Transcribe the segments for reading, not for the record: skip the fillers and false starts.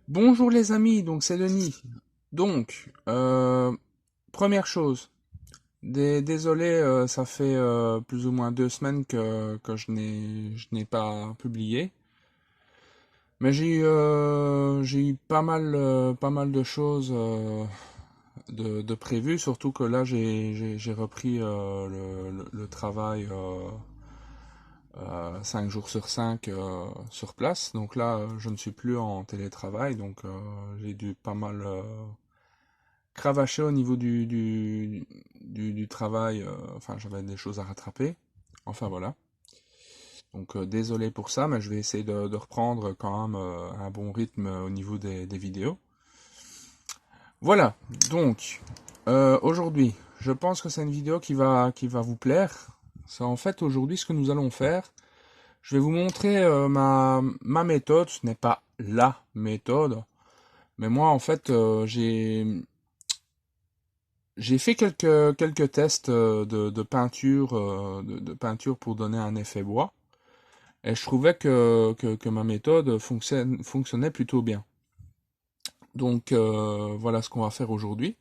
Bonjour les amis, donc c'est Denis. Donc, première chose, désolé, ça fait plus ou moins 2 semaines que je n'ai pas publié, mais j'ai eu pas mal de choses de prévues, surtout que là j'ai repris le travail 5 jours sur 5 sur place. Donc là, je ne suis plus en télétravail, donc j'ai dû pas mal cravaché au niveau du travail. Enfin, j'avais des choses à rattraper. Enfin, voilà. Donc, désolé pour ça, mais je vais essayer de reprendre quand même un bon rythme au niveau des vidéos. Voilà. Donc, aujourd'hui, je pense que c'est une vidéo qui va vous plaire. C'est en fait aujourd'hui ce que nous allons faire. Je vais vous montrer ma méthode. Ce n'est pas la méthode. Mais moi, en fait, j'ai fait quelques tests de peinture, de peinture pour donner un effet bois, et je trouvais que ma méthode fonctionnait plutôt bien. Donc voilà ce qu'on va faire aujourd'hui.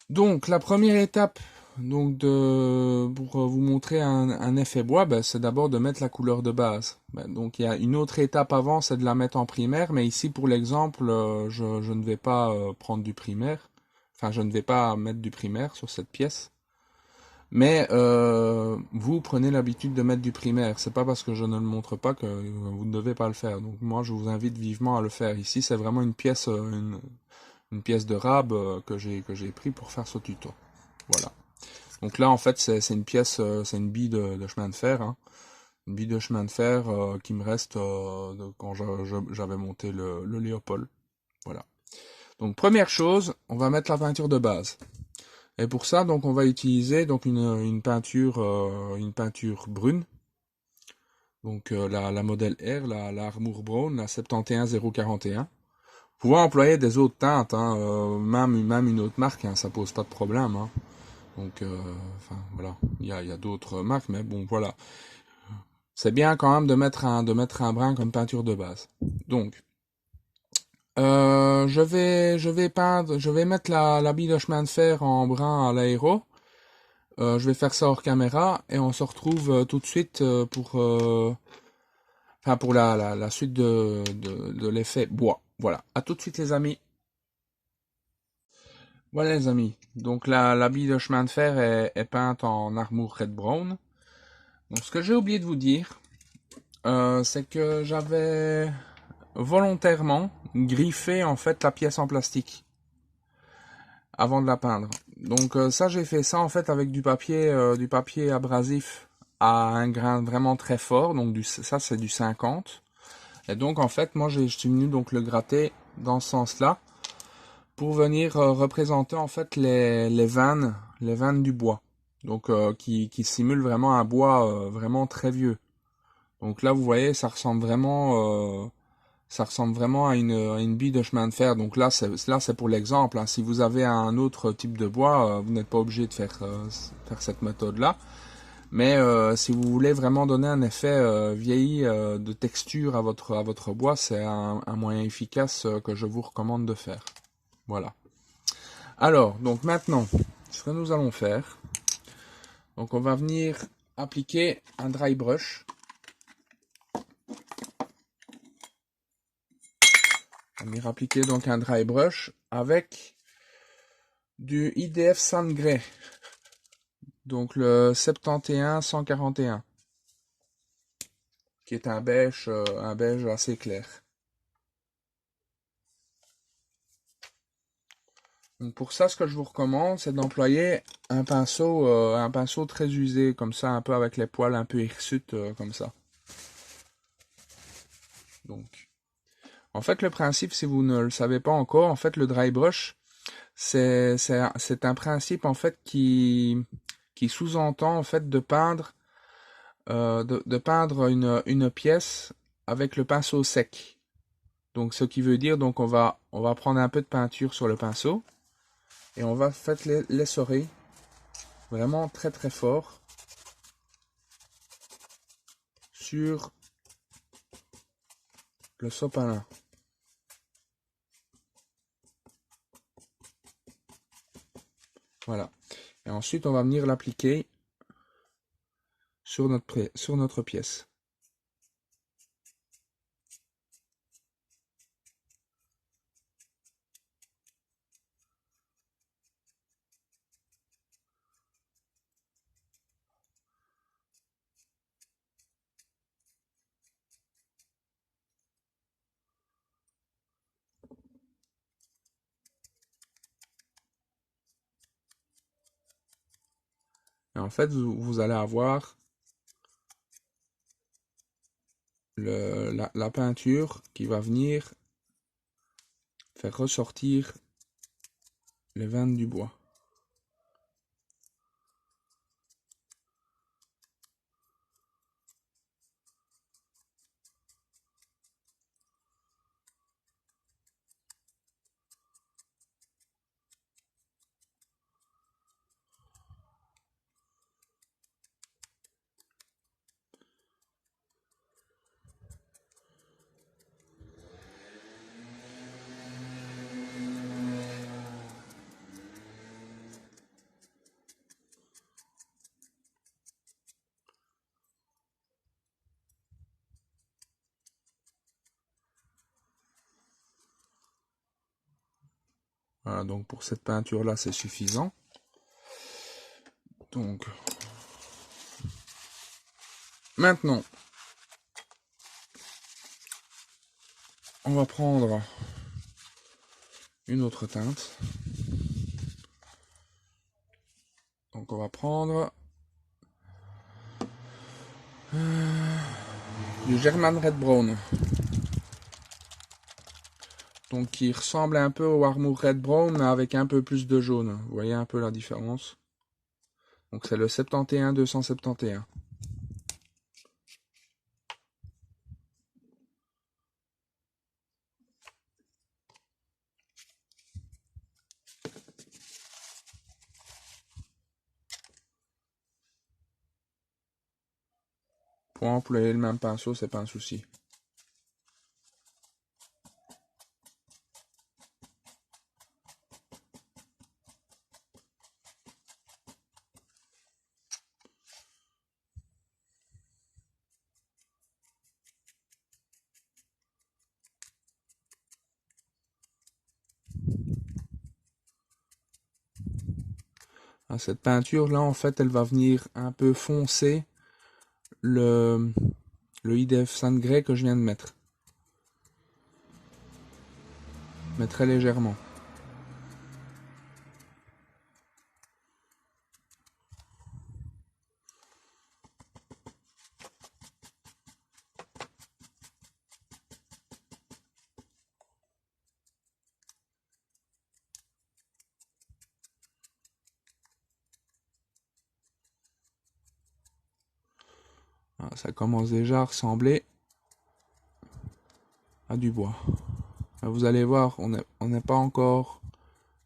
Donc la première étape pour vous montrer un effet bois, ben, c'est d'abord de mettre la couleur de base. Ben, donc il y a une autre étape avant, c'est de la mettre en primaire, mais ici pour l'exemple, je ne vais pas prendre du primaire. Enfin, je ne vais pas mettre du primaire sur cette pièce. Mais vous prenez l'habitude de mettre du primaire. C'est pas parce que je ne le montre pas que vous ne devez pas le faire. Donc moi, je vous invite vivement à le faire. Ici, c'est vraiment une pièce de rab que j'ai pris pour faire ce tuto. Voilà. Donc là, en fait, c'est une pièce, c'est une bille de chemin de fer, hein. Une bille de chemin de fer qui me reste quand j'avais monté le Léopold. Voilà. Donc première chose, on va mettre la peinture de base. Et pour ça, donc, on va utiliser donc une peinture brune. Donc la modèle R, la Armour Brown, la 71041. Vous pouvez employer des autres teintes, hein, même une autre marque, hein, ça pose pas de problème, hein. Donc, enfin voilà, il y a d'autres marques, mais bon, voilà. C'est bien quand même de mettre un brin comme peinture de base. Donc, je vais mettre la bille de chemin de fer en brin à l'aéro. Je vais faire ça hors caméra et on se retrouve tout de suite pour la suite de l'effet bois. Voilà, à tout de suite les amis. Voilà les amis, donc la bille de chemin de fer est peinte en armour red brown. Donc ce que j'ai oublié de vous dire, c'est que j'avais volontairement griffé en fait la pièce en plastique avant de la peindre. Donc ça j'ai fait ça en fait avec du papier abrasif à un grain vraiment très fort, donc ça c'est du 50. Et donc en fait moi je suis venu donc le gratter dans ce sens-là pour venir représenter en fait les vannes du bois. Donc qui simulent vraiment un bois vraiment très vieux. Donc là vous voyez ça ressemble vraiment à une bille de chemin de fer. Donc là c'est pour l'exemple, hein. Si vous avez un autre type de bois, vous n'êtes pas obligé de faire cette méthode-là. Mais si vous voulez vraiment donner un effet vieilli de texture à votre bois, c'est un moyen efficace que je vous recommande de faire. Voilà. Alors, donc maintenant, ce que nous allons faire, donc on va venir appliquer un dry brush. On va venir appliquer donc un dry brush avec du IDF Sand Grey, donc le 71141, qui est un beige assez clair. Donc pour ça, ce que je vous recommande, c'est d'employer un pinceau très usé, comme ça, un peu avec les poils un peu hirsutes, comme ça. Donc, en fait, le principe, si vous ne le savez pas encore, en fait, le dry brush, c'est un principe en fait qui sous-entend en fait de peindre une pièce avec le pinceau sec. Donc ce qui veut dire donc on va prendre un peu de peinture sur le pinceau et on va faire l'essorer vraiment très très fort sur le sopalin. Voilà. Et ensuite, on va venir l'appliquer sur notre pièce. Et en fait, vous allez avoir la peinture qui va venir faire ressortir les veines du bois. Voilà, donc pour cette peinture-là, c'est suffisant. Donc, maintenant, on va prendre une autre teinte. Donc, on va prendre du German Red Brown. Donc, qui ressemble un peu au Armour Red Brown, mais avec un peu plus de jaune. Vous voyez un peu la différence? Donc, c'est le 71-271. Pour employer le même pinceau, c'est pas un souci. Cette peinture là, en fait, elle va venir un peu foncer le IDF Saint Grey que je viens de mettre. Mais très légèrement. Voilà, ça commence déjà à ressembler à du bois. Vous allez voir, on n'est pas encore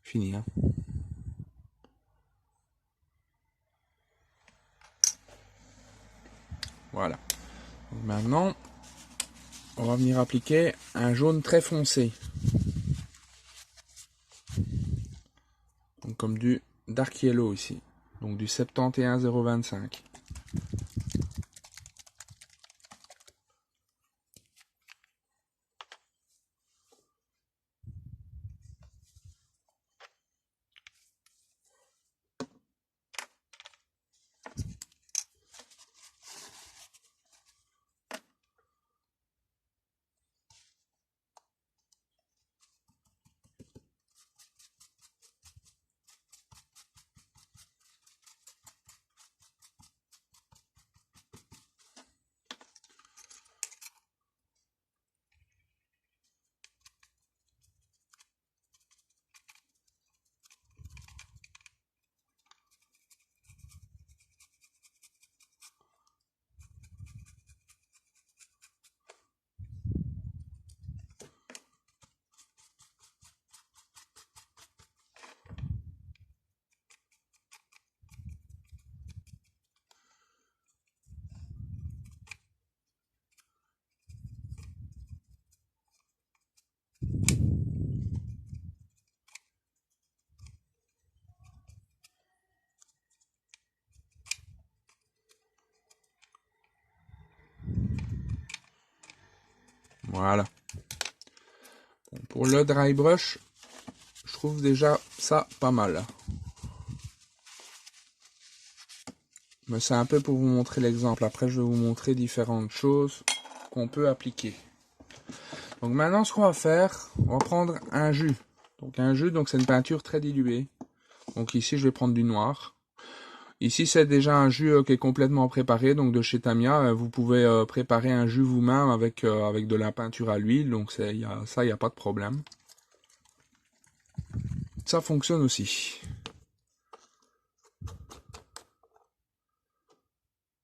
fini. Hein. Voilà. Donc maintenant, on va venir appliquer un jaune très foncé. Donc comme du Dark Yellow ici. Donc du 71025. Voilà. Bon, pour le dry brush, je trouve déjà ça pas mal. Mais c'est un peu pour vous montrer l'exemple. Après, je vais vous montrer différentes choses qu'on peut appliquer. Donc maintenant, ce qu'on va faire, on va prendre un jus. Donc un jus, donc c'est une peinture très diluée. Donc ici, je vais prendre du noir. Ici, c'est déjà un jus qui est complètement préparé, donc de chez Tamiya. Vous pouvez préparer un jus vous-même avec de la peinture à l'huile, donc ça, il n'y a pas de problème. Ça fonctionne aussi.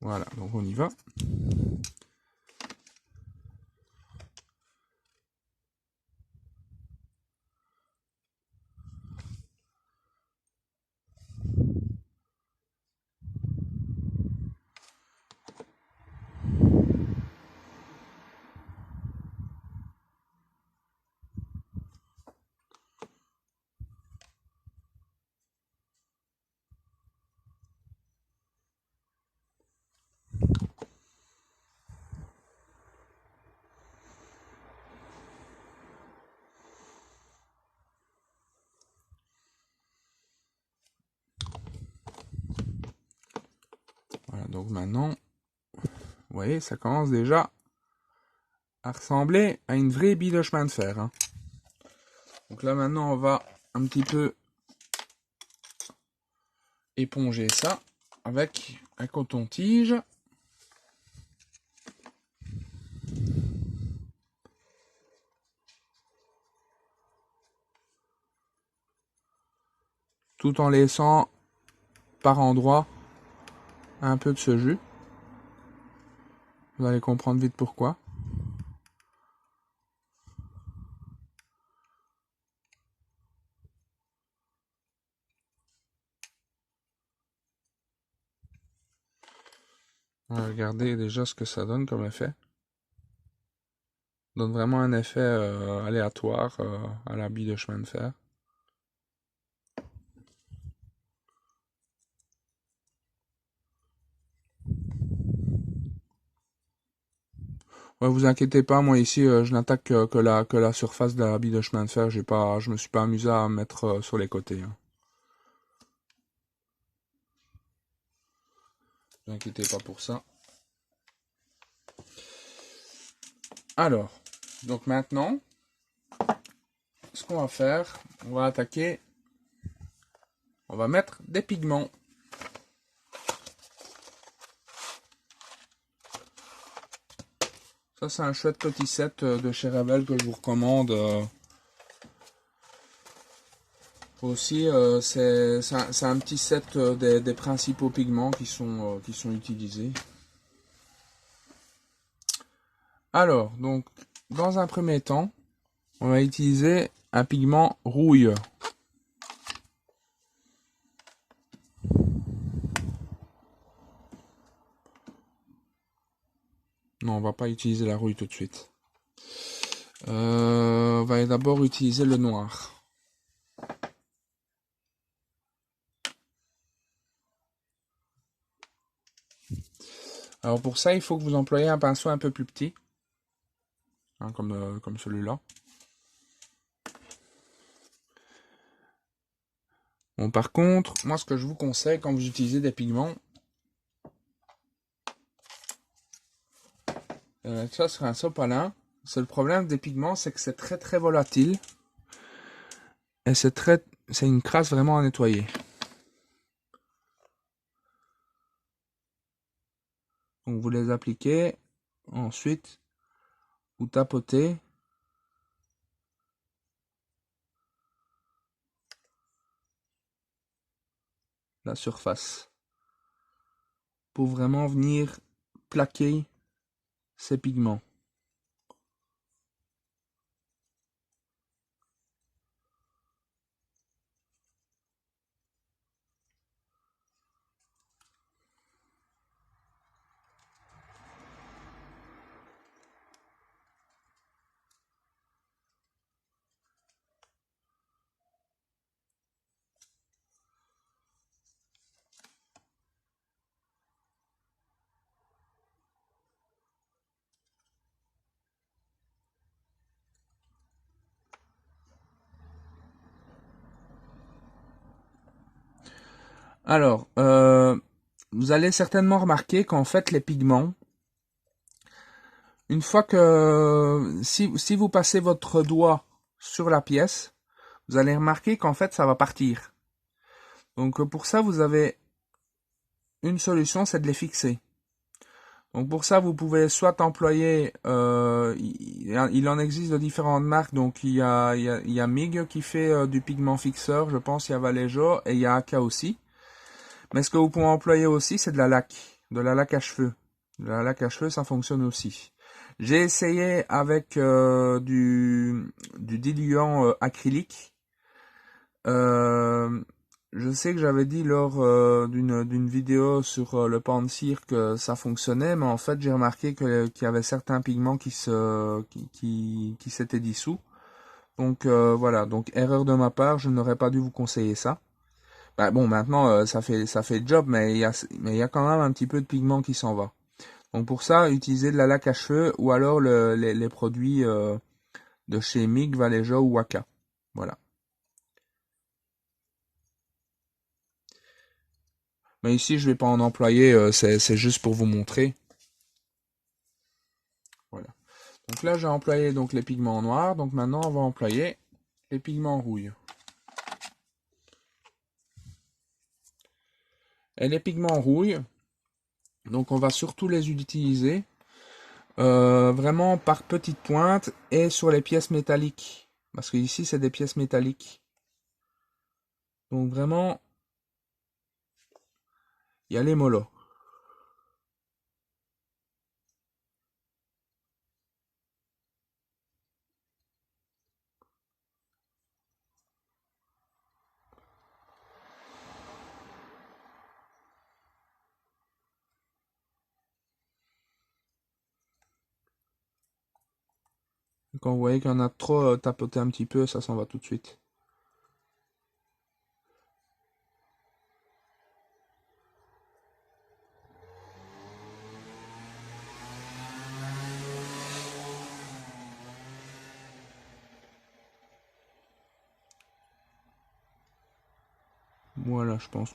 Voilà, donc on y va. Voilà, donc maintenant, vous voyez, ça commence déjà à ressembler à une vraie bille de chemin de fer. Hein. Donc là, maintenant, on va un petit peu éponger ça avec un coton-tige. Tout en laissant par endroits un peu de ce jus. Vous allez comprendre vite pourquoi. On va regarder déjà ce que ça donne comme effet. Ça donne vraiment un effet aléatoire à la bille de chemin de fer. Ouais, vous inquiétez pas, moi ici je n'attaque que la surface de la bille de chemin de fer. Je me suis pas amusé à mettre sur les côtés. Hein. Ne vous inquiétez pas pour ça. Alors, donc maintenant, ce qu'on va faire, on va attaquer, on va mettre des pigments. Ça c'est un chouette petit set de chez Revel que je vous recommande. Aussi, c'est un petit set des principaux pigments qui sont utilisés. Alors, donc, dans un premier temps, on va utiliser un pigment rouille. Non, on va pas utiliser la rouille tout de suite. On va d'abord utiliser le noir. Alors pour ça, il faut que vous employiez un pinceau un peu plus petit, hein, comme celui-là. Bon, par contre, moi ce que je vous conseille quand vous utilisez des pigments, ça sur un sopalin. C'est le problème des pigments, c'est que c'est très très volatile et c'est une crasse vraiment à nettoyer. Donc vous les appliquez, ensuite vous tapotez. La surface pour vraiment venir plaquer ces pigments. Alors, vous allez certainement remarquer qu'en fait, les pigments, une fois que si vous passez votre doigt sur la pièce, vous allez remarquer qu'en fait, ça va partir. Donc, pour ça, vous avez une solution, c'est de les fixer. Donc pour ça, vous pouvez soit employer, il en existe de différentes marques, donc il y a MIG qui fait du pigment fixeur, je pense, il y a Vallejo et il y a Aka aussi. Mais ce que vous pouvez employer aussi, c'est de la laque à cheveux. De la laque à cheveux, ça fonctionne aussi. J'ai essayé avec du diluant acrylique. Euh, je sais que j'avais dit lors d'une vidéo sur le pan de cire que ça fonctionnait, mais en fait j'ai remarqué qu'il y avait certains pigments qui s'étaient dissous. Donc voilà, donc erreur de ma part, je n'aurais pas dû vous conseiller ça. Bah, bon, maintenant ça fait le job, mais il y a quand même un petit peu de pigment qui s'en va. Donc pour ça, utilisez de la laque à cheveux ou alors les produits de chez MIG, Vallejo ou Waka. Voilà. Mais ici, je vais pas en employer, c'est juste pour vous montrer. Voilà. Donc là, j'ai employé donc les pigments noirs. Donc maintenant, on va employer les pigments rouges. Et les pigments rouges, donc on va surtout les utiliser vraiment par petites pointes et sur les pièces métalliques. Parce que ici, c'est des pièces métalliques. Donc vraiment, il y a les mollo. Quand vous voyez qu'il y en a trop tapoté un petit peu, ça s'en va tout de suite. Voilà, je pense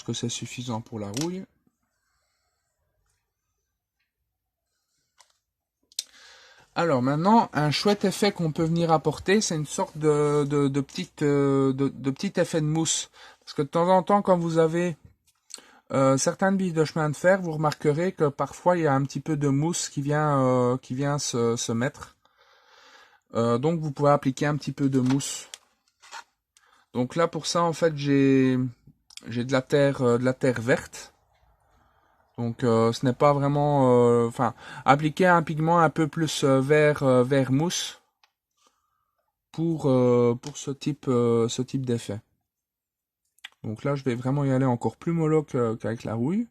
que c'est suffisant pour la rouille. Alors maintenant, un chouette effet qu'on peut venir apporter, c'est une sorte de petit effet de mousse. Parce que de temps en temps, quand vous avez certaines billes de chemin de fer, vous remarquerez que parfois il y a un petit peu de mousse qui vient se mettre. Donc vous pouvez appliquer un petit peu de mousse. Donc là pour ça en fait j'ai de la terre verte. Donc ce n'est pas vraiment, enfin appliquer un pigment un peu plus vert mousse pour ce type d'effet. Donc là, je vais vraiment y aller encore plus mollo qu'avec la rouille.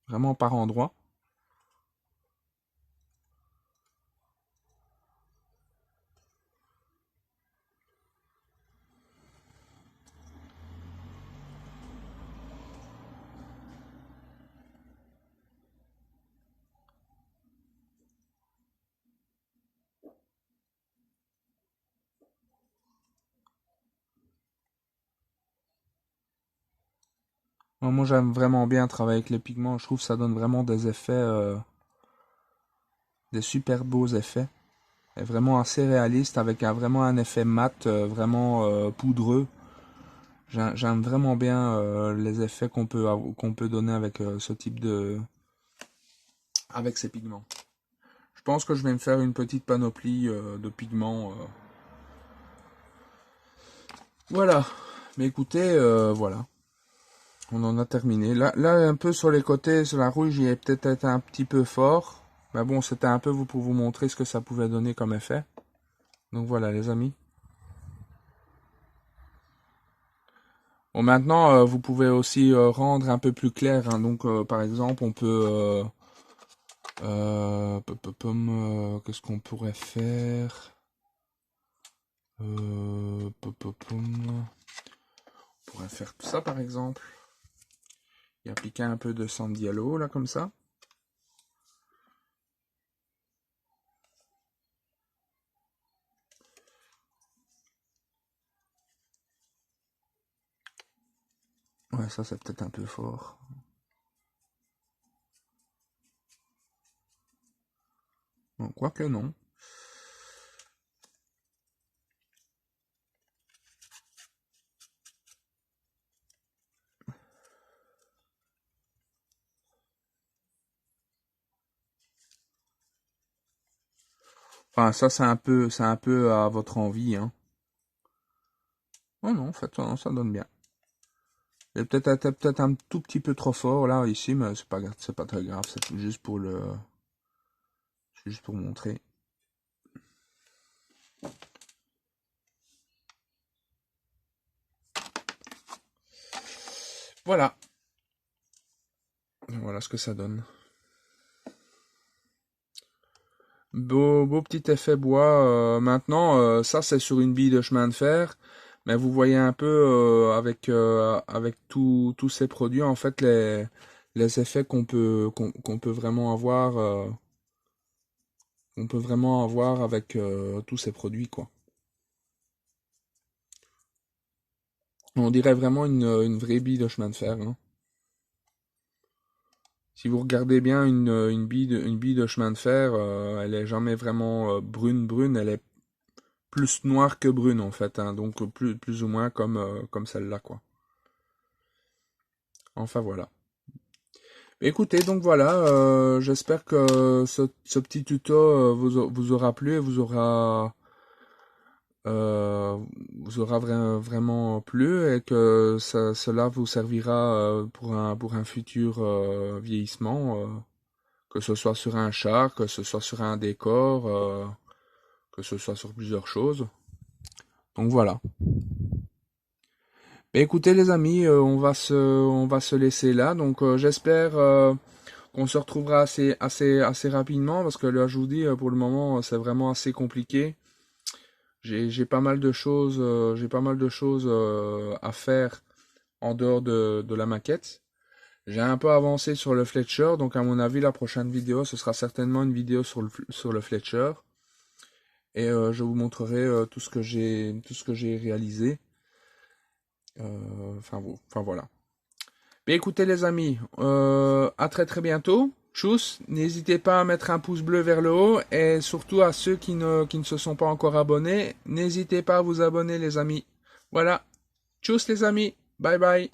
Vraiment par endroits. Moi, j'aime vraiment bien travailler avec les pigments. Je trouve que ça donne vraiment des effets, des super beaux effets. Et vraiment assez réaliste avec vraiment un effet mat, vraiment poudreux. J'aime vraiment bien les effets qu'on peut donner avec ce type avec ces pigments. Je pense que je vais me faire une petite panoplie de pigments. Voilà. Mais écoutez, voilà. On en a terminé. Là, un peu sur les côtés, sur la rouge, j'y ai peut-être été un petit peu fort. Mais bon, c'était un peu pour vous montrer ce que ça pouvait donner comme effet. Donc voilà, les amis. Bon, maintenant, vous pouvez aussi rendre un peu plus clair, hein. Donc, par exemple, on peut... qu'est-ce qu'on pourrait faire on pourrait faire tout ça, par exemple. et appliquer un peu de Sandialo, là, comme ça. Ouais, ça c'est peut-être un peu fort. Bon, quoique non. Enfin, ça c'est un peu à votre envie, hein. Oh non, en fait, non, ça donne bien. Et peut-être un tout petit peu trop fort là ici, mais c'est pas très grave. C'est juste pour c'est juste pour montrer. Voilà. Voilà ce que ça donne. Beau petit effet bois. Maintenant, ça c'est sur une bille de chemin de fer. Mais vous voyez un peu avec tous ces produits, en fait, les effets qu'on peut vraiment avoir, avec tous ces produits, quoi. On dirait vraiment une vraie bille de chemin de fer, hein. Si vous regardez bien une bille de chemin de fer, elle est jamais vraiment brune, elle est plus noire que brune en fait, hein, donc plus ou moins comme celle-là, quoi. Enfin voilà. Écoutez, donc voilà, j'espère que ce petit tuto vous aura plu et vous aura vraiment plu et que cela vous servira pour un futur vieillissement, que ce soit sur un char, que ce soit sur un décor, que ce soit sur plusieurs choses. Donc voilà. Écoutez les amis, on va se laisser là. Donc j'espère qu'on se retrouvera assez rapidement parce que là je vous dis pour le moment c'est vraiment assez compliqué. J'ai pas mal de choses, à faire en dehors de la maquette. J'ai un peu avancé sur le Fletcher, donc à mon avis la prochaine vidéo ce sera certainement une vidéo sur le Fletcher et je vous montrerai tout ce que j'ai réalisé. Enfin voilà. Mais écoutez les amis, à très bientôt. Tchuss, n'hésitez pas à mettre un pouce bleu vers le haut et surtout à ceux qui ne se sont pas encore abonnés, n'hésitez pas à vous abonner les amis. Voilà, tchuss les amis, bye bye.